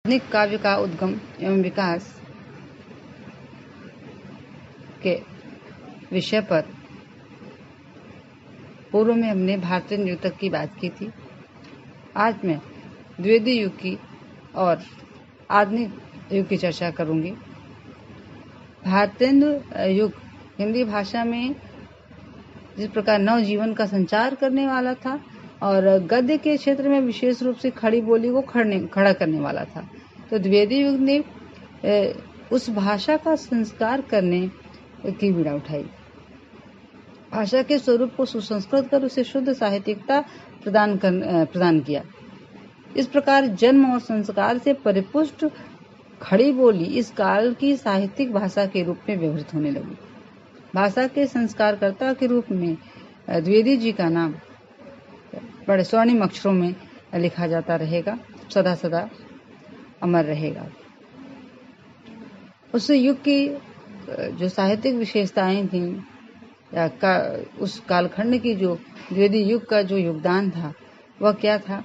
आधुनिक काव्य का उद्गम एवं विकास के विषय पर पूर्व में हमने भारतीय नृतक की बात की थी। आज मैं द्विवेदी युग की और आधुनिक युग की चर्चा करूंगी। भारतीय युग हिंदी भाषा में जिस प्रकार नवजीवन का संचार करने वाला था और गद्य के क्षेत्र में विशेष रूप से खड़ी बोली को खड़ा करने वाला था, तो द्विवेदी युग ने उस भाषा का संस्कार करने की बीड़ा उठाई। भाषा के स्वरूप को सुसंस्कृत कर उसे शुद्ध साहित्यिकता प्रदान किया। इस प्रकार जन्म और संस्कार से परिपुष्ट खड़ी बोली इस काल की साहित्यिक भाषा के रूप में व्यवहृत होने लगी। भाषा के संस्कारकर्ता के रूप में द्विवेदी जी का नाम बड़े स्वर्णिम अक्षरों में लिखा जाता रहेगा, सदा सदा अमर रहेगा। उस युग की जो साहित्यिक विशेषताएं थीं या उस कालखंड की जो द्विवेदी युग का जो योगदान था वह क्या था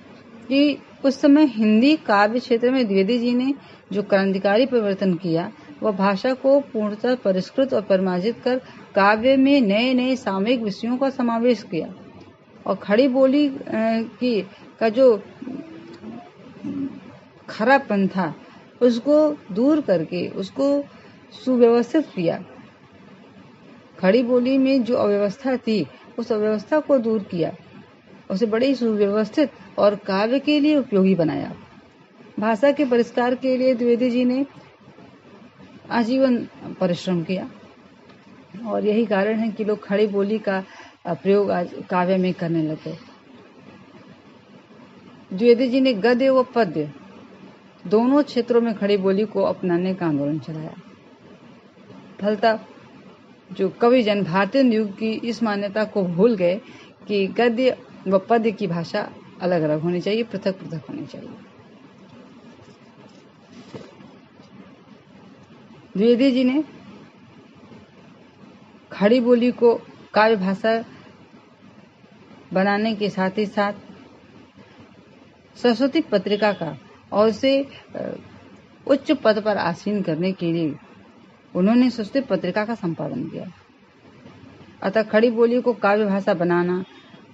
कि उस समय हिंदी काव्य क्षेत्र में द्विवेदी जी ने जो क्रांतिकारी परिवर्तन किया वह भाषा को पूर्णतः परिष्कृत और परिमार्जित कर काव्य में नए नए सामयिक विषयों का समावेश किया और खड़ी बोली का जो खरापन था उसको दूर करके उसको सुव्यवस्थित किया। खड़ी बोली में जो अव्यवस्था थी उस अव्यवस्था को दूर किया, उसे बड़ी सुव्यवस्थित और काव्य के लिए उपयोगी बनाया। भाषा के परिष्कार के लिए द्विवेदी जी ने आजीवन परिश्रम किया और यही कारण है कि लोग खड़ी बोली का प्रयोग आज काव्य में करने लगे। द्विवेदी जी ने गद्य व पद्य दोनों क्षेत्रों में खड़ी बोली को अपनाने का आंदोलन चलाया। फलतः जो कवि जन भारतीय युग की इस मान्यता को भूल गए कि गद्य व पद्य की भाषा अलग अलग होनी चाहिए, पृथक पृथक होनी चाहिए। द्विवेदी जी ने खड़ी बोली को काव्य भाषा बनाने के साथ ही साथ सरस्वती पत्रिका का और उसे उच्च पद पर आसीन करने के लिए उन्होंने सरस्वती पत्रिका का संपादन किया। अतः खड़ी बोली को काव्य भाषा बनाना,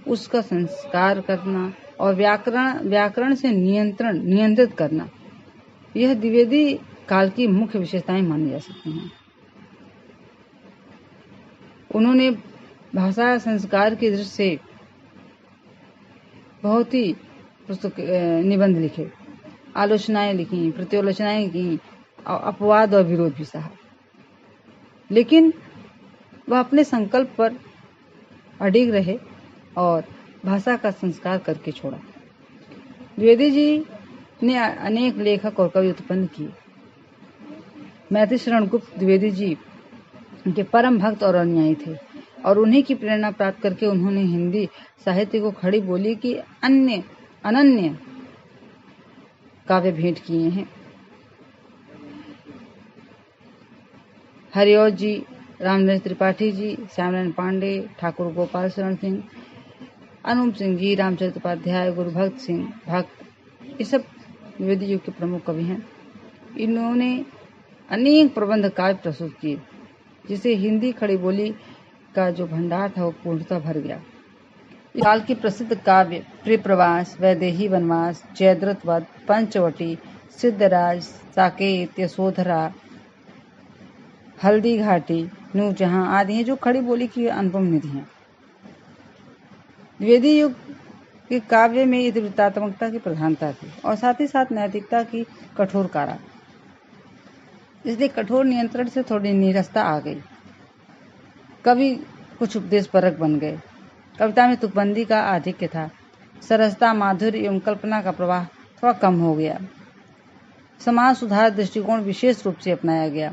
उसका संस्कार करना और व्याकरण से नियंत्रित करना, यह द्विवेदी काल की मुख्य विशेषताएं मानी जा सकती हैं। उन्होंने भाषा संस्कार की दृष्टि से बहुत ही निबंध लिखे, आलोचनाएं लिखी, प्रत्यालोचनाएं की, अपवाद और विरोध भी सहा, लेकिन वह अपने संकल्प पर अडिग रहे और भाषा का संस्कार करके छोड़ा। द्विवेदी जी ने अनेक लेखक और कवि उत्पन्न किए। मैथिली शरण गुप्त द्विवेदी जी के परम भक्त और अनुयायी थे और उन्हीं की प्रेरणा प्राप्त करके उन्होंने हिंदी साहित्य को खड़ी बोली की अनन्य काव्य भेंट किए हैं। हरिऔध जी, रामचंद्र त्रिपाठी जी, श्यामनारायण पांडे, ठाकुर गोपाल शरण सिंह, अनूप सिंह जी, रामचरित उपाध्याय, गुरु भक्त सिंह भक्त, ये सब द्विवेदी युग के प्रमुख कवि हैं। इन्होंने अनेक प्रबंध काव्य प्रस्तुत किए, जिसे हिंदी खड़ी बोली का जो भंडार था वो पूर्णतः भर गया। इस काल की प्रसिद्ध काव्य प्रियप्रवास, वैदेही वनवास, जयद्रथ वध, पंचवटी, सिद्धराज, साकेत, यशोधरा, हल्दी घाटी, नूरजहां आदि हैं जो खड़ी बोली की अनुपम निधि हैं। द्विवेदी युग के काव्य में इतिवृत्तात्मकता की प्रधानता थी और साथ ही साथ नैतिकता की कठोर कारा, इसलिए कठोर नियंत्रण से थोड़ी नीरसता आ गई। कवि कुछ उपदेश परक बन गए। कविता में तुकबंदी का आधिक्य था। सरसता, माधुर्य एवं कल्पना का प्रवाह थोड़ा कम हो गया। समाज सुधार दृष्टिकोण विशेष रूप से अपनाया गया।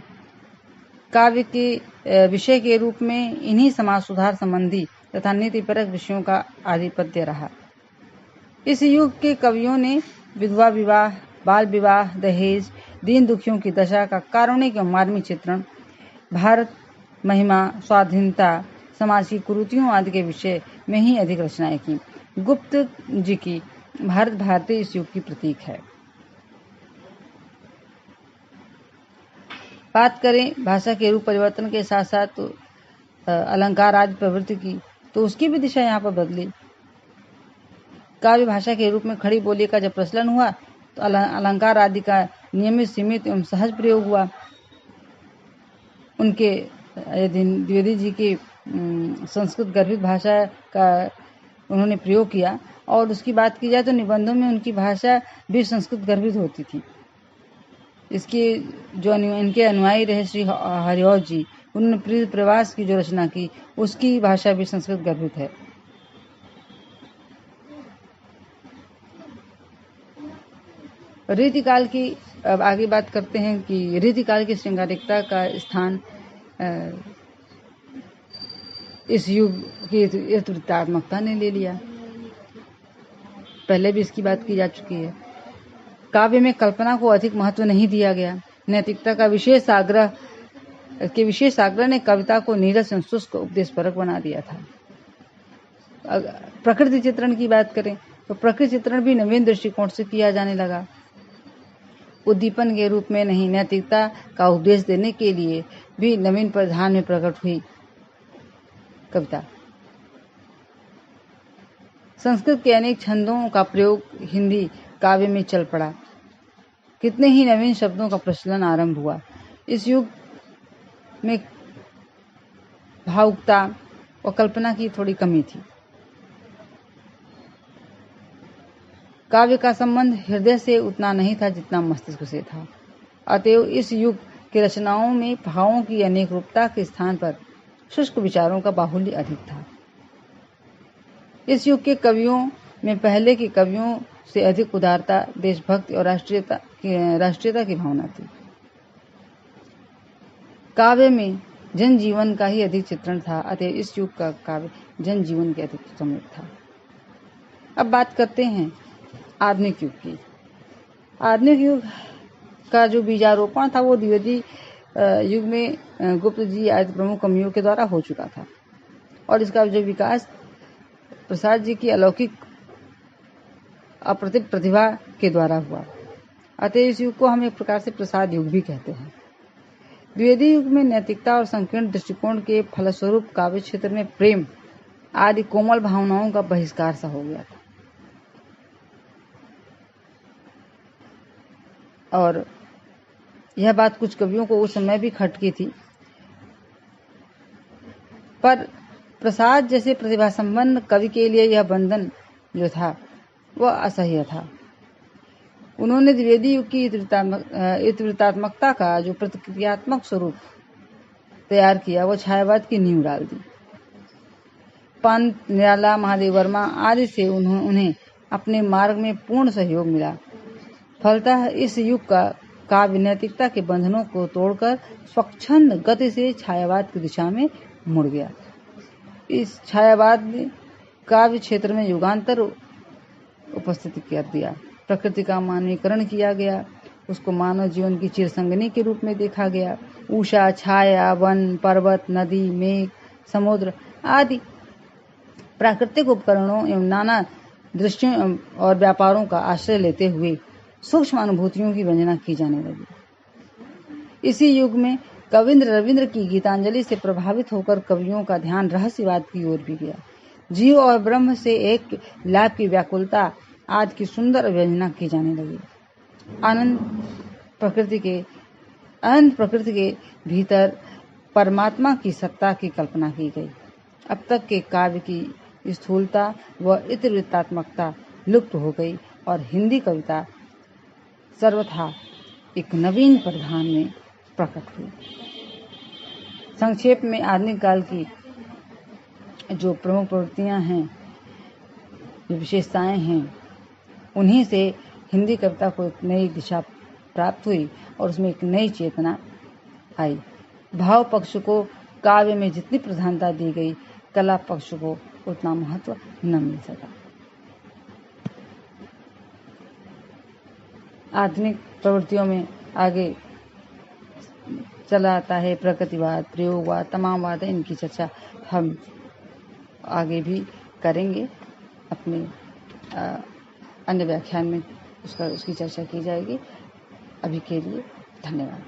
काव्य के विषय के रूप में इन्हीं समाज सुधार संबंधी तथा नीतिपरक विषयों का आधिपत्य रहा। इस युग के कवियों ने विधवा विवाह, बाल विवाह, दहेज, दीन दुखियों की दशा का कारुणिक एवं मार्मिक चित्रण, भारत महिमा, स्वाधीनता, समाज की कुरीतियों आदि के विषय में ही अधिक रचनाएं की। गुप्त जी की भारत भारती इस युग की प्रतीक है। बात करें भाषा के रूप परिवर्तन के साथ साथ तो अलंकार आदि प्रवृत्ति की, तो उसकी भी दिशा यहाँ पर बदली। काव्य भाषा के रूप में खड़ी बोली का जब प्रचलन हुआ तो अलंकार आदि का नियमित, सीमित एवं सहज प्रयोग हुआ। उनके द्विवेदी जी की संस्कृत गर्भित भाषा का उन्होंने प्रयोग किया, और उसकी बात की जाए तो निबंधों में उनकी भाषा भी संस्कृत गर्भित होती थी। इसके जो इनके अनुयायी रहे श्री हरिऔध जी, उन्होंने प्रीत प्रवास की जो रचना की उसकी भाषा भी संस्कृत गर्भित है। रीतिकाल की अब आगे बात करते हैं कि रीतिकाल की श्रृंगारिकता का स्थान इस युग की ऋतुतात्मकता ने ले लिया। पहले भी इसकी बात की जा चुकी है। काव्य में कल्पना को अधिक महत्व नहीं दिया गया। नैतिकता का विशेष आग्रह ने कविता को नीरस एवं शुष्क उपदेशपरक बना दिया था। प्रकृति चित्रण की बात करें तो प्रकृति चित्रण भी नवीन दृष्टिकोण से किया जाने लगा। उद्दीपन के रूप में नहीं, नैतिकता का उपदेश देने के लिए भी नवीन परिधान में प्रकट हुई कविता। संस्कृत के अनेक छंदों का प्रयोग हिंदी काव्य में चल पड़ा। कितने ही नवीन शब्दों का प्रचलन आरंभ हुआ। इस युग में भावुकता और कल्पना की थोड़ी कमी थी। काव्य का संबंध हृदय से उतना नहीं था जितना मस्तिष्क से था। अतएव इस युग की रचनाओं में भावों की अनेक रूपता के स्थान पर शुष्क विचारों का बाहुल्य अधिक था। इस युग के कवियों में पहले के कवियों से अधिक उदारता, देशभक्ति और राष्ट्रीयता की भावना थी। काव्य में जनजीवन का ही अधिक चित्रण था। अतः इस युग का काव्य जनजीवन के अधिक समृद्ध था। अब बात करते हैं आधुनिक युग की। आधुनिक युग का जो बीजारोपण था वो द्विवेदी युग में गुप्त जी आदि प्रमुख कवियों के द्वारा हो चुका था, और इसका जो विकास प्रसाद जी की अलौकिक अप्रतिम प्रतिभा के द्वारा हुआ। अतः इस युग को हम एक प्रकार से प्रसाद युग भी कहते हैं। द्विवेदी युग में नैतिकता और संकीर्ण दृष्टिकोण के फलस्वरूप काव्य क्षेत्र में प्रेम आदि कोमल भावनाओं का बहिष्कार सा हो गया था, और यह बात कुछ कवियों को उस समय भी खटकी थी। पर प्रसाद जैसे प्रतिभा संपन्न कवि के लिए यह बंधन जो था वह असह्य था। उन्होंने द्विवेदी युग की इतवृत्तात्मकता का जो प्रतिक्रियात्मक स्वरूप तैयार किया वह छायावाद की नींव डाल दी। पंत, निराला, महादेव वर्मा आदि से उन्हें अपने मार्ग में पूर्ण सहयोग मिला। फलतः इस युग का काव्य नैतिकता के बंधनों को तोड़कर स्वच्छंद गति से छायावाद की दिशा में मुड़ गया। इस छायावाद ने काव्य क्षेत्र में युगांतर उपस्थित कर दिया। प्रकृति का मानवीकरण किया गया, उसको मानव जीवन की चिरसंगनी के रूप में देखा गया। उषा, छाया, वन, पर्वत, नदी, मेघ, समुद्र आदि प्राकृतिक उपकरणों एवं नाना दृश्यों और व्यापारों का आश्रय लेते हुए सूक्ष्म अनुभूतियों की वंदना की जाने लगी। इसी युग में कविंद्र रविंद्र की गीतांजलि से प्रभावित होकर कवियों का ध्यान रहस्यवाद की ओर भी गया। जीव और ब्रह्म से एक लाभ की व्याकुलता आदि की सुंदर व्यंजना की जाने लगी। अनंत प्रकृति के भीतर परमात्मा की सत्ता की कल्पना की गई। अब तक के काव्य की स्थूलता व इतवृत्तात्मकता लुप्त हो गई और हिंदी कविता सर्वथा एक नवीन परिधान में प्रकट हुई। संक्षेप में आधुनिक काल की जो प्रमुख प्रवृत्तियां हैं, जो विशेषताएं हैं, उन्हीं से हिंदी कविता को एक नई दिशा प्राप्त हुई और उसमें एक नई चेतना आई। भाव पक्ष को काव्य में जितनी प्रधानता दी गई, कला पक्ष को उतना महत्व न मिल सका। आधुनिक प्रवृत्तियों में आगे चला आता है प्रकृतिवाद, प्रयोगवाद, तमामवाद। इनकी चर्चा हम आगे भी करेंगे। अपने अन्य व्याख्यान में उसकी चर्चा की जाएगी। अभी के लिए धन्यवाद।